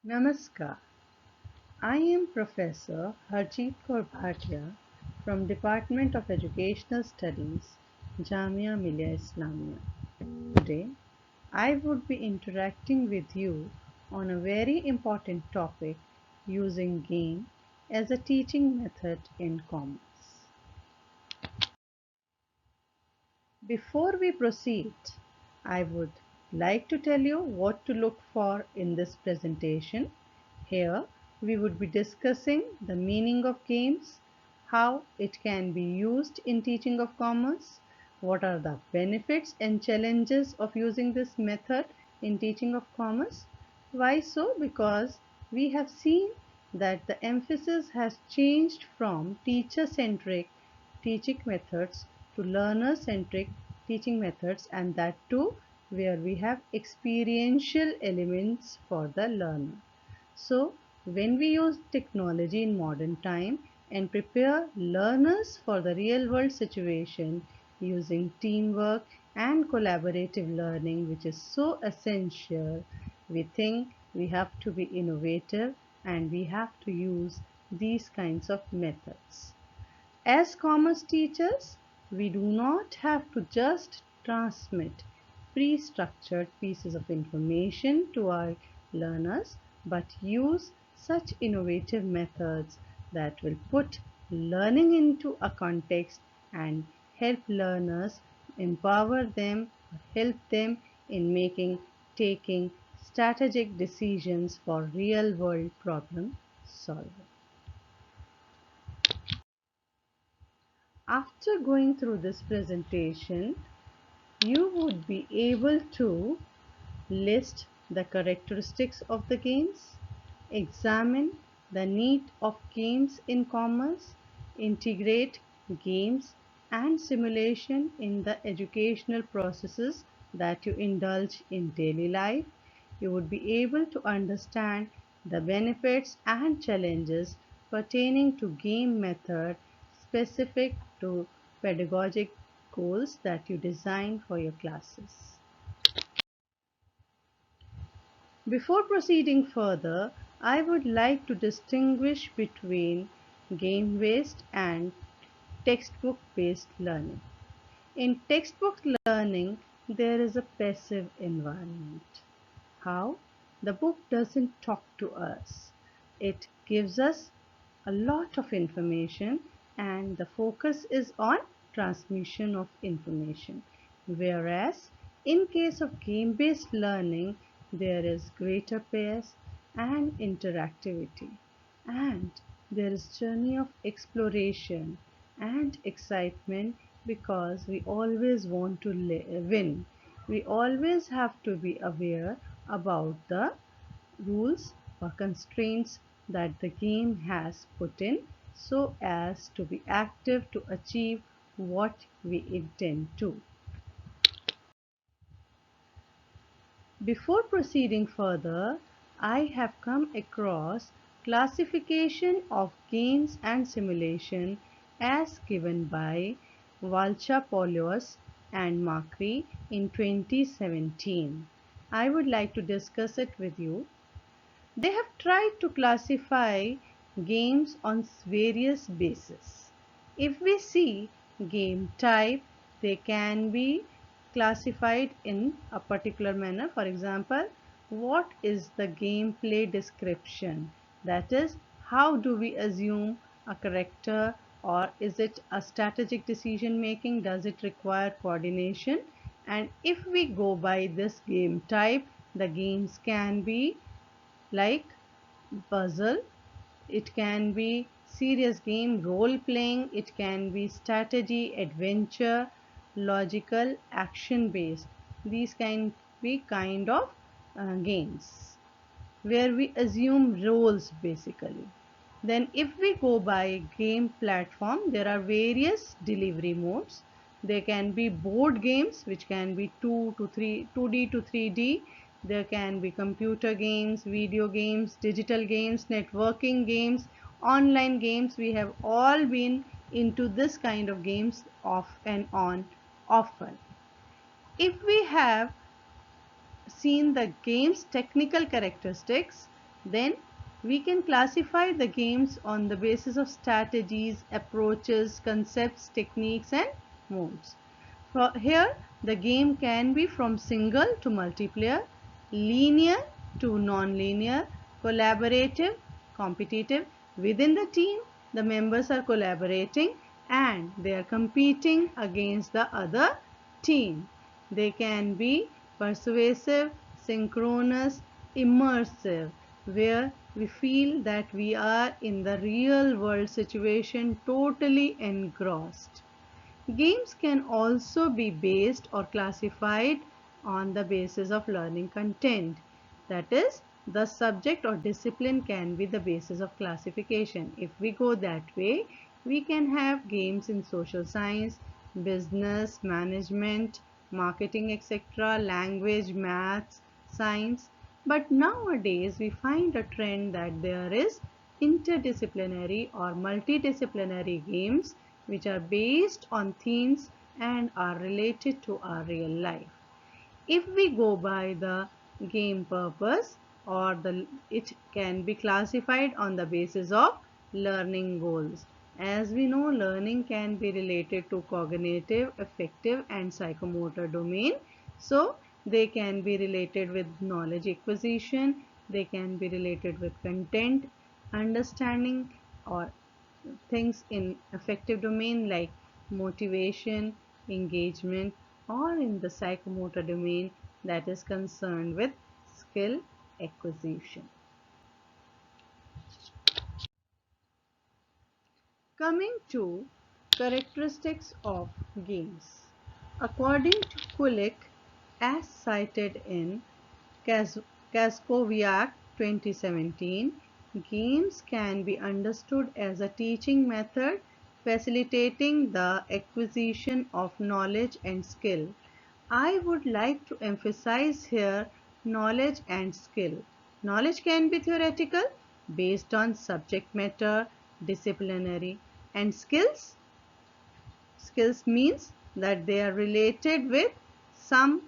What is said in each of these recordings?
Namaskar. I am Professor Harjeet Kaur Bhatia from Department of Educational Studies, Jamia Millia Islamia. Today, I would be interacting with you on a very important topic using game as a teaching method in commerce. Before we proceed, I would like to tell you what to look for in this presentation. Here, we would be discussing the meaning of games, how it can be used in teaching of commerce, what are the benefits and challenges of using this method in teaching of commerce. Why so? Because we have seen that the emphasis has changed from teacher-centric teaching methods to learner-centric teaching methods, and that too where we have experiential elements for the learner. So when we use technology in modern time and prepare learners for the real world situation using teamwork and collaborative learning, which is so essential, we think we have to be innovative and we have to use these kinds of methods. As commerce teachers, we do not have to just transmit pre-structured pieces of information to our learners, but use such innovative methods that will put learning into a context and help learners, empower them, help them in taking strategic decisions for real world problem solving. After going through this presentation, you would be able to list the characteristics of the games, examine the need of games in commerce, integrate games and simulation in the educational processes that you indulge in daily life. You would be able to understand the benefits and challenges pertaining to game method specific to pedagogic goals that you design for your classes. Before proceeding further, I would like to distinguish between game-based and textbook-based learning. In textbook learning, there is a passive environment. How? The book doesn't talk to us. It gives us a lot of information and the focus is on transmission of information. Whereas in case of game-based learning, there is greater pace and interactivity, and there is journey of exploration and excitement because we always want to win. We always have to be aware about the rules or constraints that the game has put in so as to be active to achieve what we intend to. Before proceeding further, I have come across classification of games and simulation as given by Valchapoulos and Makri in 2017. I would like to discuss it with you. They have tried to classify games on various bases. If we see game type, they can be classified in a particular manner. For example, what is the gameplay description? That is, how do we assume a character, or is it a strategic decision making? Does it require coordination? And if we go by this game type, the games can be like puzzle, it can be serious game, role playing, it can be strategy, adventure, logical, action based. These can be kind of games where we assume roles basically. Then if we go by game platform, there are various delivery modes. There can be board games which can be 2 to 3, 2D to 3D. There can be computer games, video games, digital games, networking games, online games. We have all been into this kind of games off and on often. If we have seen the game's technical characteristics, Then we can classify the games on the basis of strategies, approaches, concepts, techniques and modes. Here the game can be from single to multiplayer, linear to non-linear, collaborative, competitive. Within the team, the members are collaborating and they are competing against the other team. They can be persuasive, synchronous, immersive, where we feel that we are in the real world situation totally engrossed. Games can also be based or classified on the basis of learning content. That is, the subject or discipline can be the basis of classification. If we go that way, we can have games in social science, business, management, marketing, etc., language, maths, science. But nowadays, we find a trend that there is interdisciplinary or multidisciplinary games which are based on themes and are related to our real life. If we go by the game purpose or it can be classified on the basis of learning goals. As we know, learning can be related to cognitive, affective and psychomotor domain. So they can be related with knowledge acquisition, they can be related with content, understanding or things in affective domain like motivation, engagement, or in the psychomotor domain that is concerned with skill acquisition. Coming to characteristics of games. According to Kulik, as cited in Kaskoviak 2017, games can be understood as a teaching method facilitating the acquisition of knowledge and skill. I would like to emphasize here knowledge and skill. Knowledge can be theoretical based on subject matter, disciplinary, and skills. Skills means that they are related with some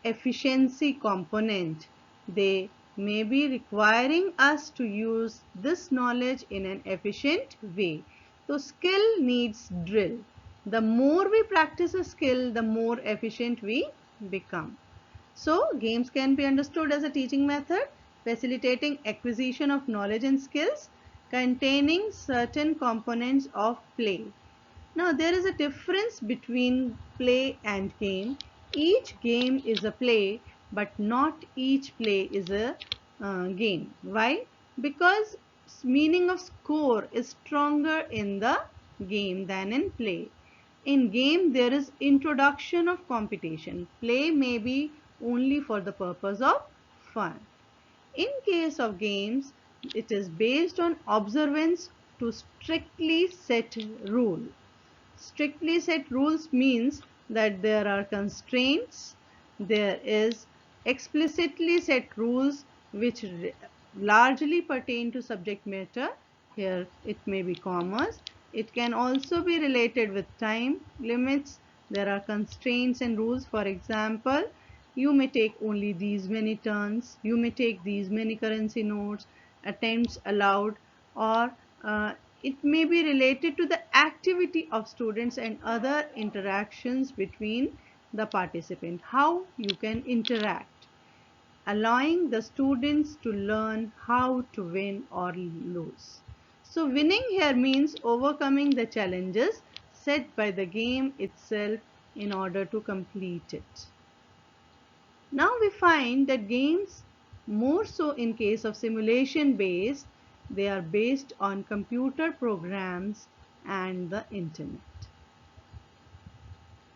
efficiency component. They may be requiring us to use this knowledge in an efficient way. So skill needs drill. The more we practice a skill, the more efficient we become. So games can be understood as a teaching method facilitating acquisition of knowledge and skills containing certain components of play. Now there is a difference between play and game. Each game is a play, but not each play is a game. Why? Because meaning of score is stronger in the game than in play. In game there is introduction of competition. Play may be only for the purpose of fun. In case of games, it is based on observance to strictly set rule. Strictly set rules means that there are constraints, there is explicitly set rules which largely pertain to subject matter. Here it may be commas. It can also be related with time limits. There are constraints and rules. For example, you may take only these many turns, you may take these many currency notes, attempts allowed, or it may be related to the activity of students and other interactions between the participant, how you can interact, allowing the students to learn how to win or lose. So winning here means overcoming the challenges set by the game itself in order to complete it. Now we find that games, more so in case of simulation based, they are based on computer programs and the internet.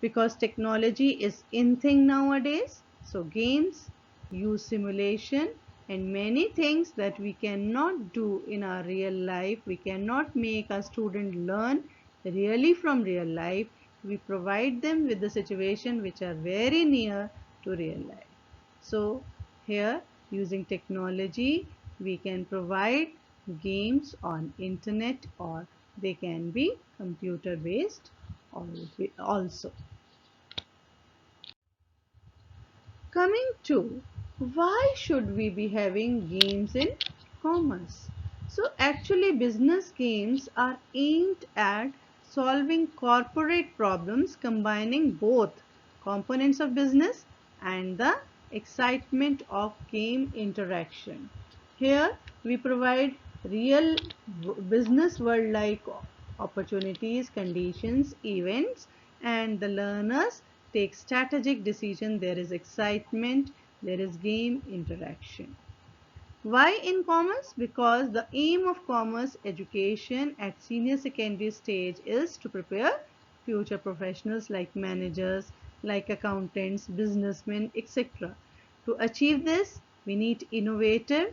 Because technology is in thing nowadays, so games use simulation and many things that we cannot do in our real life, we cannot make a student learn really from real life. We provide them with the situation which are very near to real life. So here using technology we can provide games on internet or they can be computer based also. Coming to why should we be having games in commerce. So actually business games are aimed at solving corporate problems combining both components of business and the excitement of game interaction. Here we provide real business world like opportunities, conditions, events, and the learners take strategic decision. There is excitement, there is game interaction. Why in commerce? Because the aim of commerce education at senior secondary stage is to prepare future professionals like managers, like accountants, businessmen, etc. To achieve this, we need innovative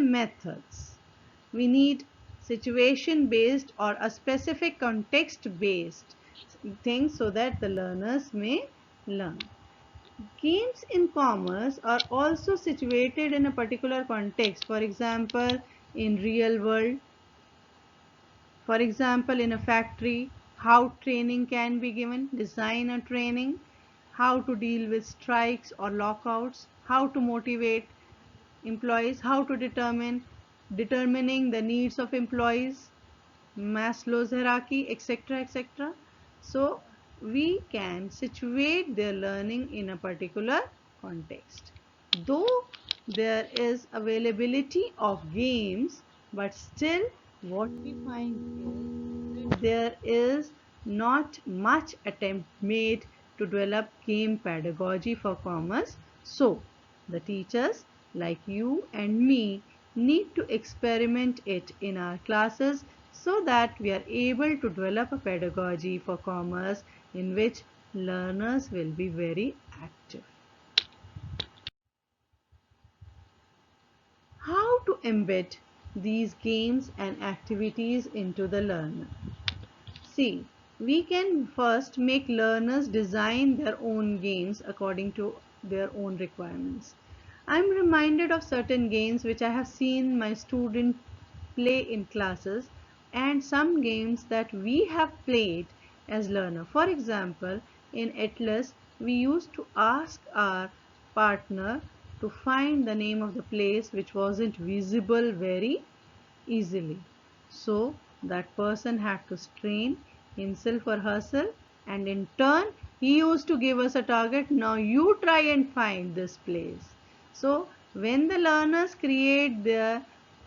methods. We need situation based or a specific context based things so that the learners may learn. Games in commerce are also situated in a particular context. For example, in real world, for example, in a factory, how training can be given, design a training, how to deal with strikes or lockouts, how to motivate employees, how to determining the needs of employees, Maslow's hierarchy, etc., etc. So we can situate their learning in a particular context. Though there is availability of games, but still what we find is that there is not much attempt made to develop game pedagogy for commerce. So the teachers like you and me need to experiment it in our classes so that we are able to develop a pedagogy for commerce in which learners will be very active. How to embed these games and activities into the learner? See, we can first make learners design their own games according to their own requirements. I'm reminded of certain games which I have seen my students play in classes and some games that we have played as learner. For example, in Atlas, we used to ask our partner to find the name of the place which wasn't visible very easily. So that person had to strain himself or herself, and in turn he used to give us a target. Now you try and find this place. So when the learners create their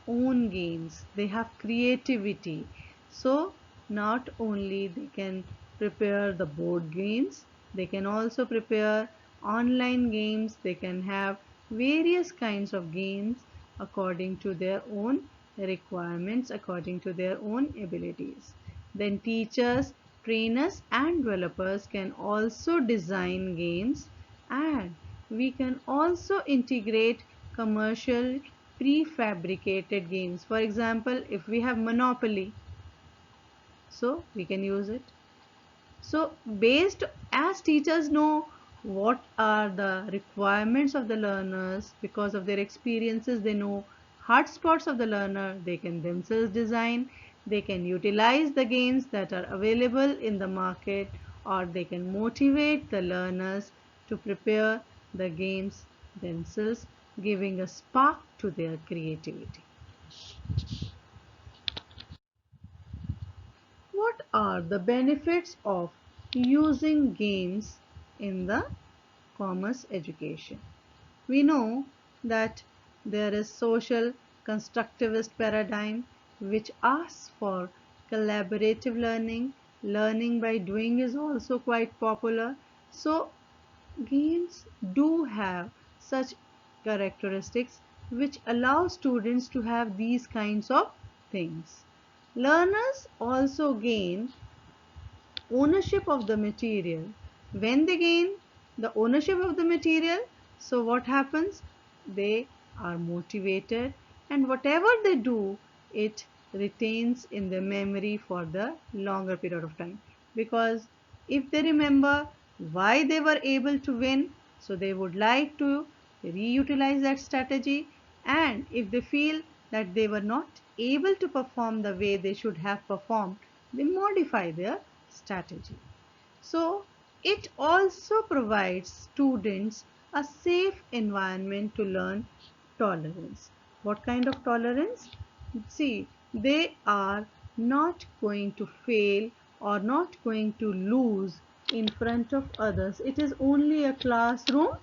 own games, they have creativity. So not only they can prepare the board games, they can also prepare online games, they can have various kinds of games according to their own requirements, according to their own abilities. Then teachers, trainers and developers can also design games, and we can also integrate commercial prefabricated games. For example, if we have Monopoly, so we can use it. So based as teachers know what are the requirements of the learners because of their experiences, they know hotspots of the learner, they can themselves design, they can utilize the games that are available in the market, or they can motivate the learners to prepare the games themselves, giving a spark to their creativity. What are the benefits of using games in the commerce education? We know that there is social constructivist paradigm which asks for collaborative learning. Learning by doing is also quite popular. So games do have such characteristics which allow students to have these kinds of things. Learners also gain ownership of the material. When they gain the ownership of the material, so what happens? They are motivated, and whatever they do, it retains in their memory for the longer period of time. Because if they remember why they were able to win, so they would like to reutilize that strategy, and if they feel that they were not able to perform the way they should have performed, they modify their strategy. So it also provides students a safe environment to learn tolerance. What kind of tolerance? See, they are not going to fail or not going to lose in front of others. It is only a classroom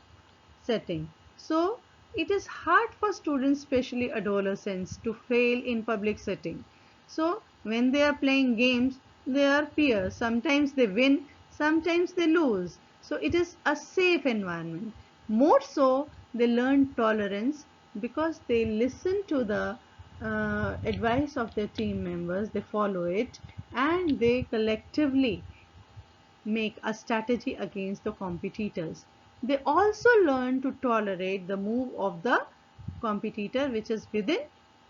setting. So it is hard for students, especially adolescents, to fail in public setting. So when they are playing games, they are peers. Sometimes they win, sometimes they lose. So it is a safe environment. More so, they learn tolerance because they listen to the advice of their team members, they follow it, and they collectively make a strategy against the competitors. They also learn to tolerate the move of the competitor which is within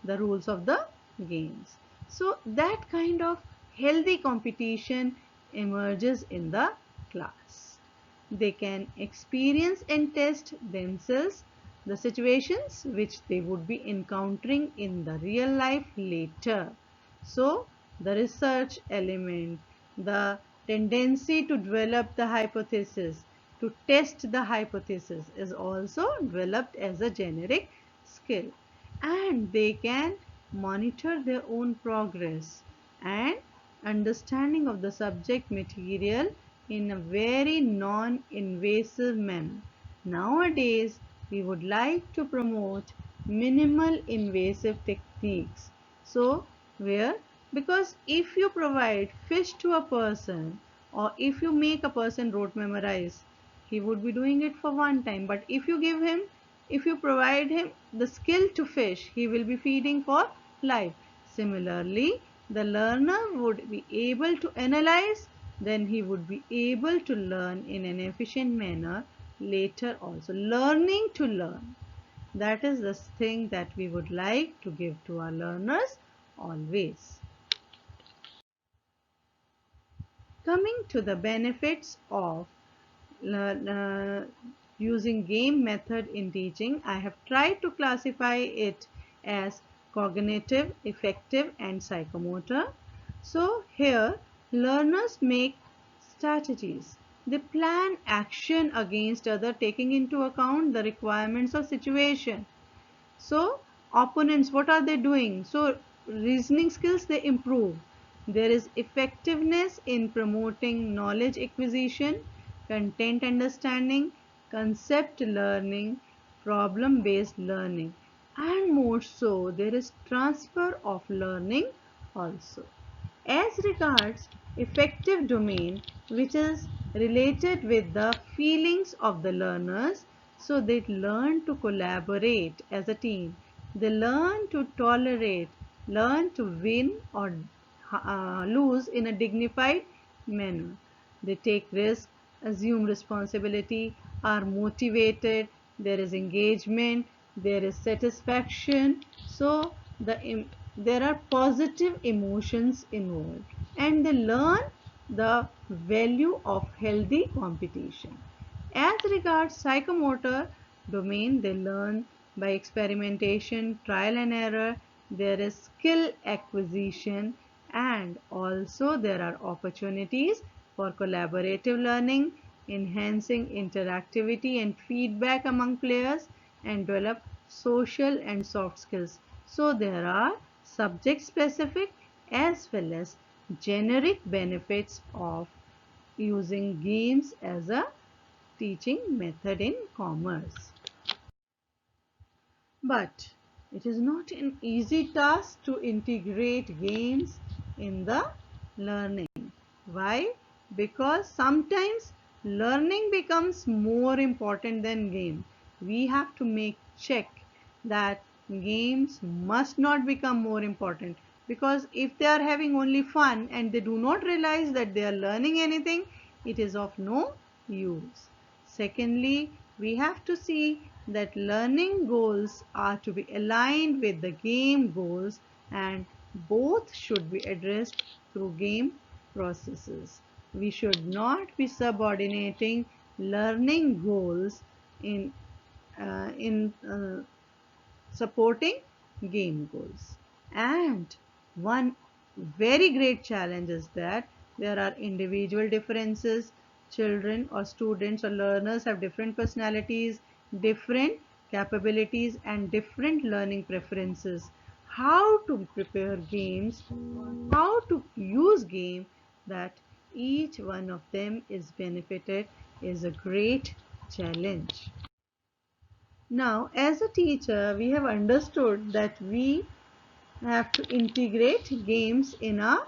the rules of the games. So that kind of healthy competition emerges in the class. They can experience and test themselves the situations which they would be encountering in the real life later. So the research element, the tendency to develop the hypothesis, to test the hypothesis is also developed as a generic skill, and they can monitor their own progress and understanding of the subject material in a very non-invasive manner. Nowadays, we would like to promote minimal invasive techniques. So, where because if you provide fish to a person or if you make a person rote memorize, he would be doing it for one time. But if you provide him the skill to fish, he will be feeding for life. Similarly, the learner would be able to analyze, then he would be able to learn in an efficient manner later also. Learning to learn. That is the thing that we would like to give to our learners always. Coming to the benefits of uh, using game method in teaching, I have tried to classify it as cognitive, affective and psychomotor. So here learners make strategies. They plan action against other taking into account the requirements of situation. So opponents, what are they doing? So reasoning skills, they improve. There is effectiveness in promoting knowledge acquisition, content understanding, concept learning, problem based learning, and more so there is transfer of learning also. As regards effective domain, which is related with the feelings of the learners, so they learn to collaborate as a team. They learn to tolerate, learn to win or lose in a dignified manner. They take risks, assume responsibility, are motivated, there is engagement, there is satisfaction. So there are positive emotions involved, and they learn the value of healthy competition. As regards psychomotor domain, they learn by experimentation, trial and error. There is skill acquisition, and also there are opportunities for collaborative learning, enhancing interactivity and feedback among players, and develop social and soft skills. So there are subject specific as well as generic benefits of using games as a teaching method in commerce. But it is not an easy task to integrate games in the learning. Why? Because sometimes learning becomes more important than game. We have to make check that games must not become more important, because if they are having only fun and they do not realize that they are learning anything, it is of no use. Secondly, we have to see that learning goals are to be aligned with the game goals, and both should be addressed through game processes. We should not be subordinating learning goals in supporting game goals. And one very great challenge is that there are individual differences. Children or students or learners have different personalities, different capabilities and different learning preferences. How to prepare games, how to use game that each one of them is benefited is a great challenge. Now, as a teacher, we have understood that we have to integrate games in our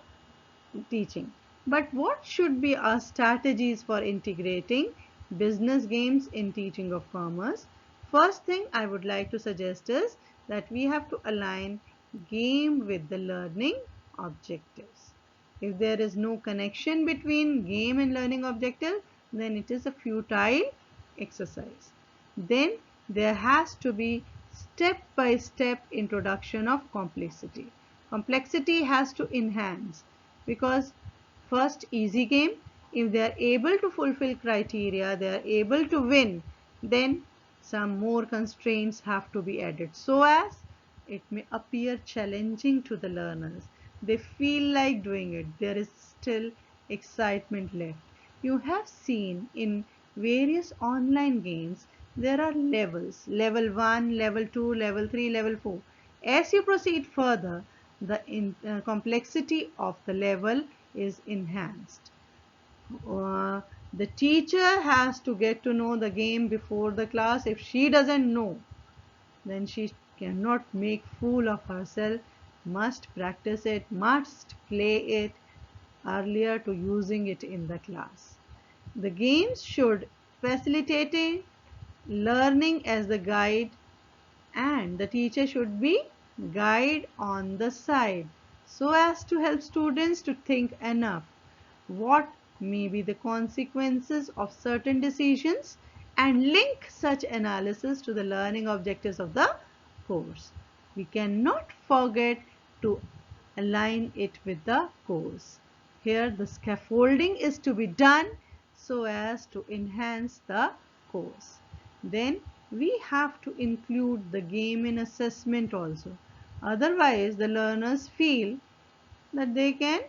teaching. But what should be our strategies for integrating business games in teaching of commerce? First thing I would like to suggest is that we have to align game with the learning objectives. If there is no connection between game and learning objective, then it is a futile exercise. Then there has to be step-by-step introduction of complexity. Complexity has to enhance because first easy game, if they are able to fulfill criteria, they are able to win, then some more constraints have to be added so as it may appear challenging to the learners. They feel like doing it. There is still excitement left. You have seen in various online games there are levels, level 1, level 2, level 3, level 4. As you proceed further, the complexity of the level is enhanced. Uh, the teacher has to get to know the game before the class. If she doesn't know, then she cannot make fool of herself, must practice it, must play it earlier to using it in the class. The games should facilitate learning as the guide, and the teacher should be guide on the side so as to help students to think enough what may be the consequences of certain decisions and link such analysis to the learning objectives of the course. We cannot forget to align it with the course. Here the scaffolding is to be done so as to enhance the course. Then we have to include the game in assessment also. Otherwise the learners feel that they can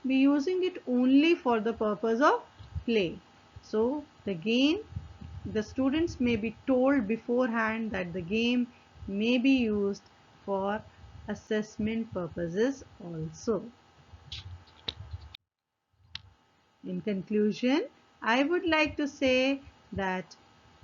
be using it only for the purpose of play. So the students may be told beforehand that the game may be used for assessment purposes also. In conclusion, I would like to say that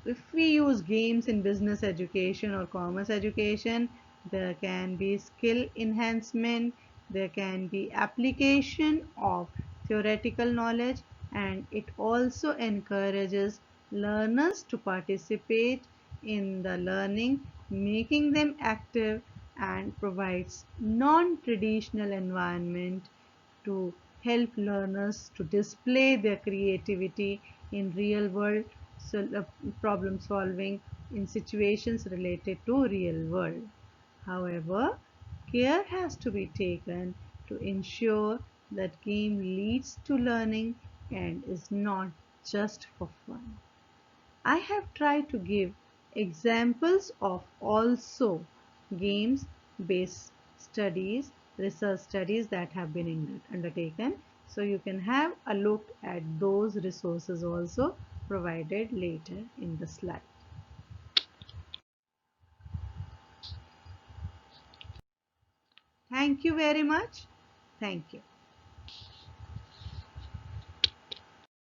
if we use games in business education or commerce education, there can be skill enhancement, there can be application of theoretical knowledge, and it also encourages learners to participate in the learning, making them active, and provides non-traditional environment to help learners to display their creativity in real world problem solving in situations related to real world. However, care has to be taken to ensure that game leads to learning and is not just for fun. I have tried to give examples of also games based studies, research studies that have been undertaken. So you can have a look at those resources also provided later in the slide. Thank you very much. Thank you.